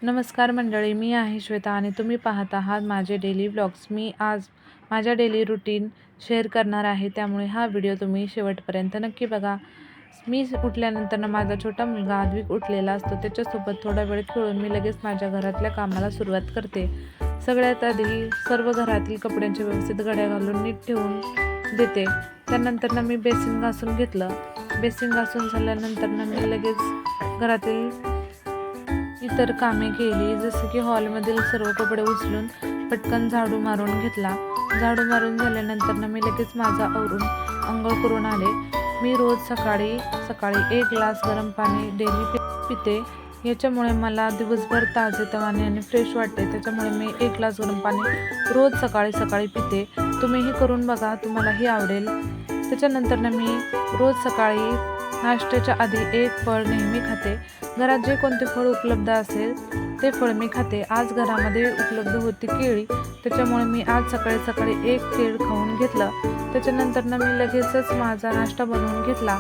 नमस्कार मंडळी, मी आहे श्वेता आणि तुम्ही पाहत आहात माझे डेली व्लॉग्स. मी आज माझ्या डेली रुटीन शेअर करणार आहे, त्यामुळे हा व्हिडिओ तुम्ही शेवटपर्यंत नक्की बघा. मी उठल्यानंतर माझा छोटा मुलगा आद्विक उठलेला असतो. त्याच्यासोबत थोडा वेळ खेळून मी लगेच माझ्या घरातल्या कामाला सुरुवात करते. सगळ्यात आधी सर्व घरातील कपड्यांचे व्यवस्थित घड्या घालून नीट ठेवून देते. त्यानंतर मी बेसिन घासून घेतलं. बेसिन घासून झाल्यानंतर मी लगेच घरातील इतर कामे केली, जसं की हॉलमधील सर्व कपडे उचलून पटकन झाडू मारून घेतला. झाडू मारून झाल्यानंतर मी लगेच माझा आवरून अंघोळ करून आले. मी रोज सकाळी सकाळी 1 ग्लास गरम पाणी डेली पिते. याच्यामुळे मला दिवसभर ताजेतवाने आणि फ्रेश वाटते. त्याच्यामुळे मी 1 ग्लास गरम पाणी रोज सकाळी सकाळी पिते. तुम्हीही करून बघा, तुम्हालाही आवडेल. त्याच्यानंतर मी रोज सकाळी नाश्त्याच्या आधी 1 फळ नेहमी खाते. घरात जे कोणते फळ उपलब्ध असेल ते फळ मी खाते. आज घरामध्ये उपलब्ध होती केळी, त्याच्यामुळे मी आज सकाळी सकाळी 1 केळ खाऊन घेतलं. त्याच्यानंतर मी लगेचच माझा नाश्ता बनवून घेतला.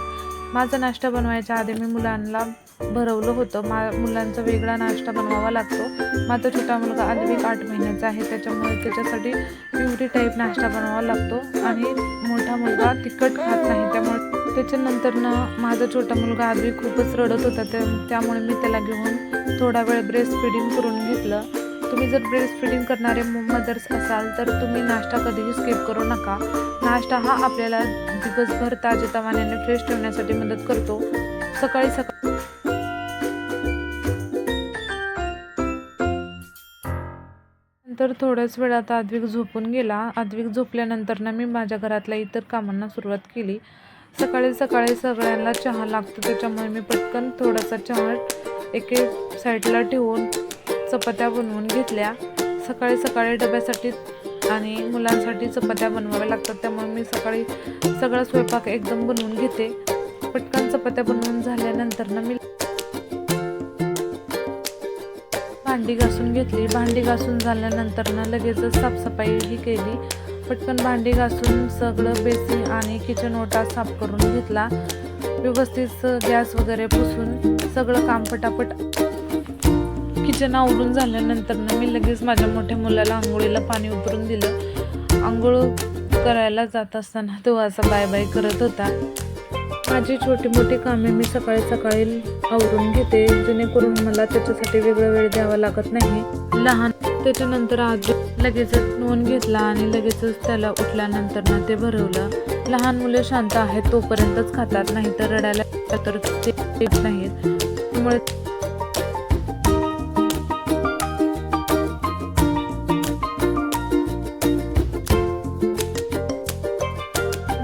माझा नाश्ता बनवायच्या आधी मी मुलांना भरवलं होतं. मुलांचा वेगळा नाश्ता बनवावा लागतो. माझा छोटा मुलगा आद्विक 8 महिन्याचा आहे, त्याच्यामुळे त्याच्यासाठी प्युरी टाईप नाश्ता बनवावा लागतो आणि मोठा मुलगा तिखट खात नाही. त्यामुळे त्याच्यानंतर माझा छोटा मुलगा आद्विक खूपच रडत होता. त्यामुळे मी त्याला घेऊन थोडा वेळ ब्रेस्ट फीडिंग करून घेतलं. तुम्ही जर ब्रेस्ट फीडिंग करणारे मदर्स असाल तर तुम्ही नाश्ता कधीही स्किप करू नका. नाश्ता हा आपल्याला दिवसभर ताजेतवाने आणि फ्रेश ठेवण्यासाठी मदत करतो. सकाळी सकाळी नंतर थोड्याच वेळात आद्विक झोपून गेला. आद्विक झोपल्यानंतर मी माझ्या घरातल्या इतर कामांना सुरुवात केली. सकाळी सकाळी सगळ्यांना चहा लागतो, त्याच्यामुळे मी पटकन थोडासा चहा एके साईडला ठेवून चपात्या बनवून घेतल्या. सकाळी सकाळी डब्यासाठी आणि मुलांसाठी चपात्या बनवाव्या लागतात, त्यामुळे मी सकाळी सगळा स्वयंपाक एकदम बनवून घेते. पटकन चपात्या बनवून झाल्यानंतर मी भांडी घासून घेतली. भांडी घासून झाल्यानंतर लगेचच साफसफाईही केली. पटकन भांडी घासून सगळं बेसिन आणि किचन ओटा साफ करून घेतला. व्यवस्थित गॅस वगैरे पुसून सगळं काम पटापट किचन आवरून झाल्यानंतर मी लगेच माझ्या मोठ्या मुलाला आंघोळीला पाणी उतरून दिलं. आंघोळ करायला जात असताना तो असा बाय बाय करत होता. माझी छोटी मोठी कामे मी सकाळी सकाळी आवरून घेते, जेणेकरून मला त्याच्यासाठी वेगळा वेळ द्यावा लागत नाही. त्याच्यानंतर आज लगेचच नोंद घेतला आणि लगेचच त्याला उठल्यानंतर ते भरवलं. लहान मुले शांत आहेत तोपर्यंतच खातात, नाही तर रडायला तर ते येत नाहीत. त्यामुळे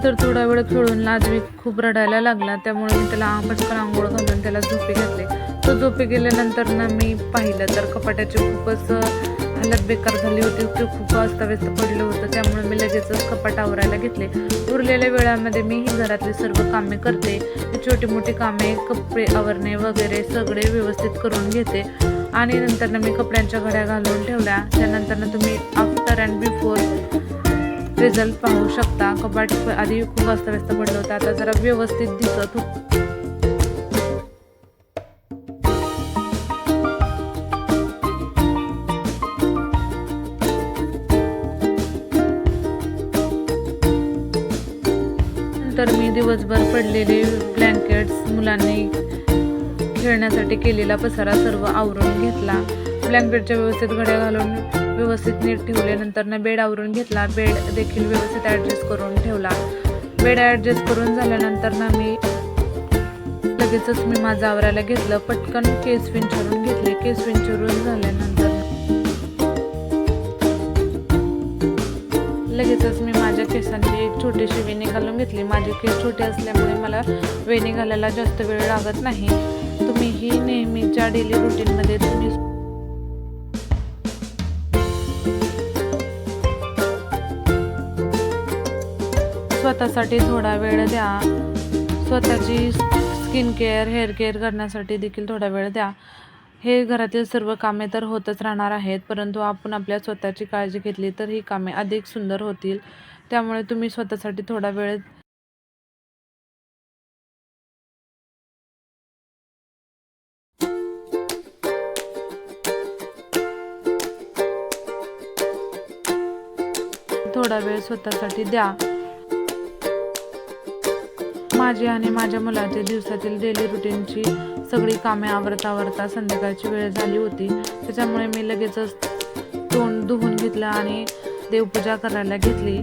तर थोडा वेळ खेळून आद्विक खूप रडायला लागला. त्यामुळे मी त्याला पटकन आंघोळ घालून त्याला झोपी घातले. तो झोपी गेल्यानंतर मी पाहिलं तर कपाटाची खूपच हालत बेकार झाली होती. ते खूप अस्ताव्यस्त पडलं होतं. त्यामुळे मी लगेचच कपाट आवरायला घेतले. उरलेल्या वेळामध्ये मीही घरातली सर्व कामे करते. छोटी मोठी कामे, कपडे आवरणे वगैरे सगळे व्यवस्थित करून घेते आणि नंतर मी कपड्यांच्या घड्या घालून ठेवल्या. त्यानंतर तुम्ही आफ्टर अँड बिफोर रिझल्ट पाहू शकता. कपाट आधी खूप अस्ताव्यस्त पडलं होतं, आता जरा व्यवस्थित दिसत होतं. नंतर मी दिवसभर पडलेले ब्लँकेट्स, मुलांनी खेळण्यासाठी केलेला पसारा सर्व आवरून घेतला. ब्लँकेटच्या व्यवस्थित घड्या घालून व्यवस्थित नीट ठेवले. नंतर बेड आवरून घेतला. बेड देखील व्यवस्थित ॲडजस्ट करून ठेवला. बेड ॲडजस्ट करून झाल्यानंतर मी लगेचच माझं आवरायला घेतलं. पटकन केस विंचरून घेतले. केस विंचरून झाल्यानंतर लगेचच मी माझ्या केसांची एक छोटीशी वेणी घालून घेतली. माझे केस छोटे असल्यामुळे मला वेणी घालायला जास्त वेळ लागत नाही. तुम्हीही नेहमीच्या डेली रुटीनमध्ये तुम्ही स्वतःसाठी थोडा वेळ द्या. स्वतःची स्किन केअर, हेअर केअर करण्यासाठी देखील थोडा वेळ द्या. हे घरातील सर्व कामे तर होतच राहणार आहेत, परंतु आपण आपल्या स्वतःची काळजी घेतली तर ही कामे अधिक सुंदर होतील. त्यामुळे तुम्ही स्वतःसाठी थोडा वेळ थोडा वेळ स्वतःसाठी द्या. माझी आणि माझ्या मुलाच्या दिवसातील डेली रुटीनची सगळी कामे आवरता संध्याकाळची वेळ झाली होती. त्याच्यामुळे मी लगेचच तोंड धुवून घेतलं आणि देवपूजा करायला घेतली.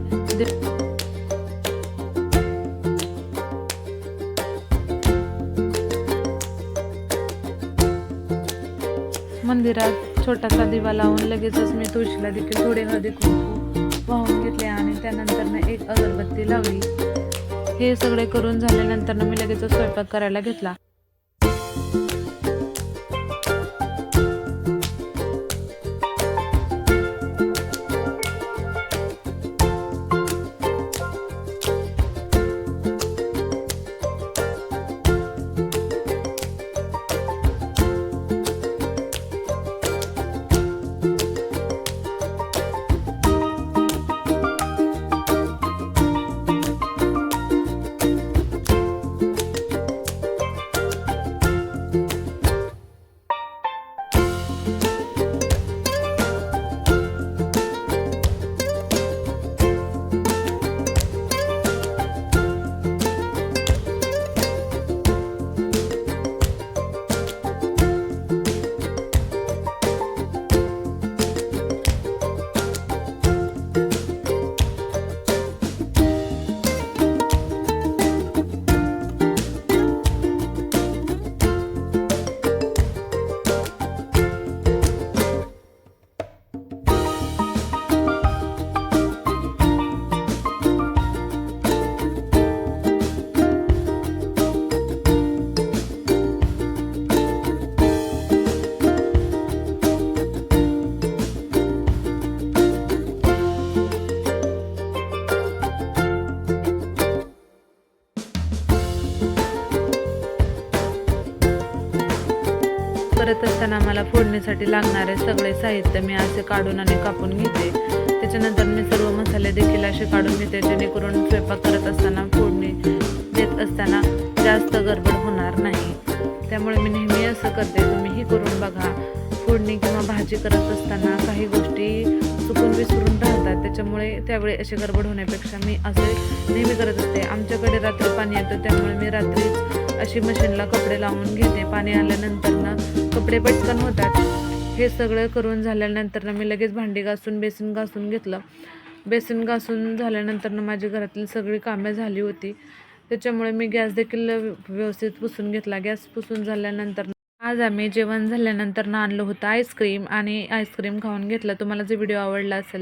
मंदिरात छोटासा दिवा लावून लगेचच मी तुळशीला देखील थोडे हळदी कुंकू वाहून घेतले आणि त्यानंतर एक अगरबत्ती लावली. हे सगळे करून झाल्यानंतर मी लगेच स्वयंपाक करायला घेतला. करत असताना मला फोडणीसाठी लागणारे सगळे साहित्य मी असे काढून आणि कापून घेते. त्याच्यानंतर मी सर्व मसाले देखील असे काढून घेते, जेणेकरून स्वयंपाक करत असताना फोडणी देत असताना जास्त गडबड होणार नाही. त्यामुळे मी नेहमी असं करते, तुम्हीही करून बघा. फोडणी किंवा भाजी करत असताना काही गोष्टी चुकून विसरून राहतात, त्याच्यामुळे त्यावेळी अशी गडबड होण्यापेक्षा मी असे नेहमी करत असते. आमच्याकडे रात्री पाणी येतं, त्यामुळे मी रात्रीच अशी मशीनला कपडे लावून घेते. पाणी आल्यानंतर कपडे पटकन होतात. हे सगळं करून झाल्यानंतर मी लगेच भांडी घासून बेसिन घासून घेतलं. बेसिन घासून झाल्यानंतर माझी घरातील सगळी कामे झाली होती. त्याच्यामुळे मी गॅस देखील व्यवस्थित पुसून घेतला. गॅस पुसून झाल्यानंतर आज आम्ही जेवण झाल्यानंतर आणलं होतं आईस्क्रीम आणि आईस्क्रीम खाऊन घेतलं. तुम्हाला जर व्हिडिओ आवडला असेल